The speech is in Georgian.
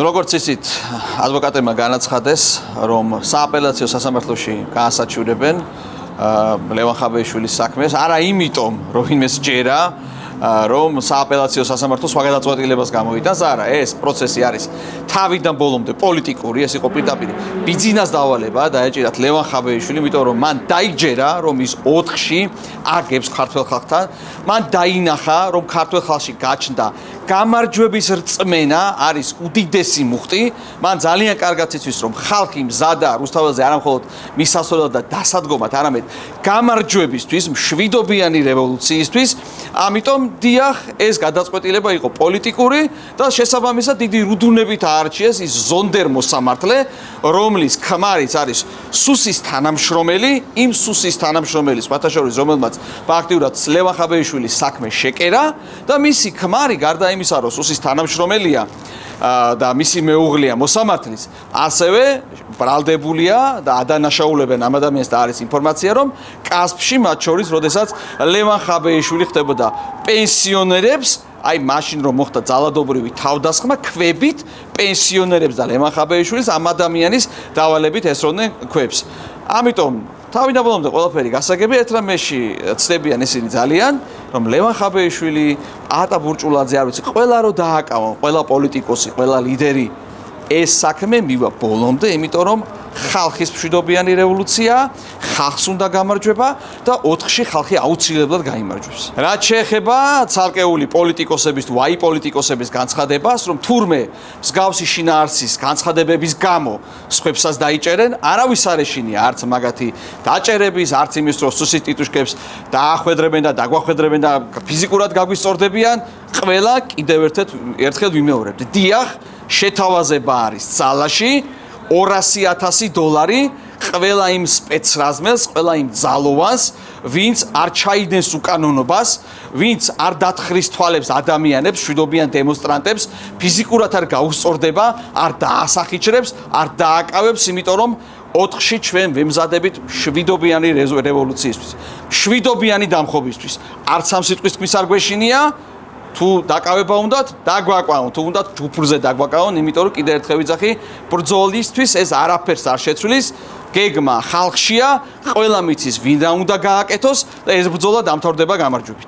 როგორც იცით, ადვოკატებმა განაცხადეს, რომ სააპელაციო სასამართლოში გაასაჩივრებენ ლევან ხაბეიშვილის საქმეს, არა იმიტომ, რომ ვინმე სჯერა, რომ სააპელაციო სასამართლო სხვა გადაწყვეტილებას გამოვიტანს, არა, ეს პროცესი არის თავიდან ბოლომდე პოლიტიკური, ეს იყო პირდაპირ ბიძინას დავალება დაეჭირათ ლევან ხაბეიშვილი, იმიტომ რომ მან დაიჯერა, რომ ის 4-ში აგებს ქართველ ხალხთან, მან დაინახა, რომ ქართველ ხალხში გაჩნდა გამარჯვების რწმენა არის უდიდესი მუხტი, მან ძალიან კარგად იცის, რომ ხალხი მზადა რუსთაველზე არა მხოლოდ მისასვლელად და დასადგომად, არამედ გამარჯვებისთვის, მშვიდობიანი რევოლუციისთვის, ამიტომ დიახ, ეს გადაწყვეტილება იყო პოლიტიკური და შესაბამისად დიდი რუდუნებით აარჩიეს ის ზონდერ მოსამართლე, რომლის ქმარიც არის სუსის თანამშრომელი, იმ სუსის თანამშრომელის, სხვათა შორის, რომელმაც ფაქტიურად ლევან ხაბეიშვილის საქმე შეკერა და მისი ქმარი გარდა იმისა, რომ სუსის თანამშრომელია და მისი მეუღლეა მოსამართლის, ასევე ბრალდებულია და ადანაშაულებენ ამ ადამიანს და არის ინფორმაცია, რომ კასპში მათ შორის, როდესაც ლევან ხაბეიშვილი ხდებოდა პენსიონერებს, აი მაშინ რომ მოხდა ძალადობრივი თავდასხმა, ქვებით პენსიონერებს და ლევან ხაბეიშვილის ამ ადამიანის დავალებით ესროდნენ ქვებს. ამიტომ თავიდან ბოლომდე ყველაფერი გასაგები, ერთ რამეში ცდებიან ისინი ძალიან, რომ ლევან ხაბეიშვილი, ატა ბურჭულაძე, არ ვიცი, ყველა რო დააკავონ, ყველა პოლიტიკოსი, ყველა ლიდერი ეს საქმე მივა ბოლომდე, იმიტომ რომ ხალხის მშვიდობიანი რევოლუცია, ხალხს უნდა გამარჯვება და 4-ში ხალხი აუცილებლად გაიმარჯვებს. რაც შეეხება ცალკეული პოლიტიკოსების თუ აი პოლიტიკოსების განცხადებას, რომ თურმე მსგავსი შინაარსის განცხადებების გამო სხვებსაც დაიჭერენ, არავის არ ეშინია არც მაგათი დაჭერების, არც იმის რომ სუსის ტიტუშკებს დაახვედრებენ და დაგვახვედრებენ და ფიზიკურად გაგვისწორდებიან, ყველა კიდევ ერთხელ ვიმეორებთ. დიახ, შეთავაზება არის ძალაში $200,000 ყველა იმ სპეცრაზმელს, ყველა იმ ძალოვანს, ვინც არ ჩაიდენს უკანონობას, ვინც არ დათხრის თვალებს ადამიანებს, მშვიდობიან დემონსტრანტებს, ფიზიკურად არ გაუსწორდება, არ დაასახიჩრებს, არ დააკავებს, იმიტომ რომ 4-ში ჩვენ ვემზადებით მშვიდობიანი რევოლუციისთვის, მშვიდობიანი დამხობისთვის. არც ამ სიტყვის თქმის არ გვეშინია, თუ დაკავება უნდათ, დაგვაკავონ, თუ უნდათ ჯგუფურზე დაგვაკავონ, იმიტომ რომ კიდევ ერთხელ ვიძახი, ბრძოლისთვის ეს არაფერს არ შეცვლის, გეგმა ხალხშია, ყველა მიცის ვინ რა უნდა გააკეთოს და ეს ბრძოლა დამთავრდება გამარჯვებით.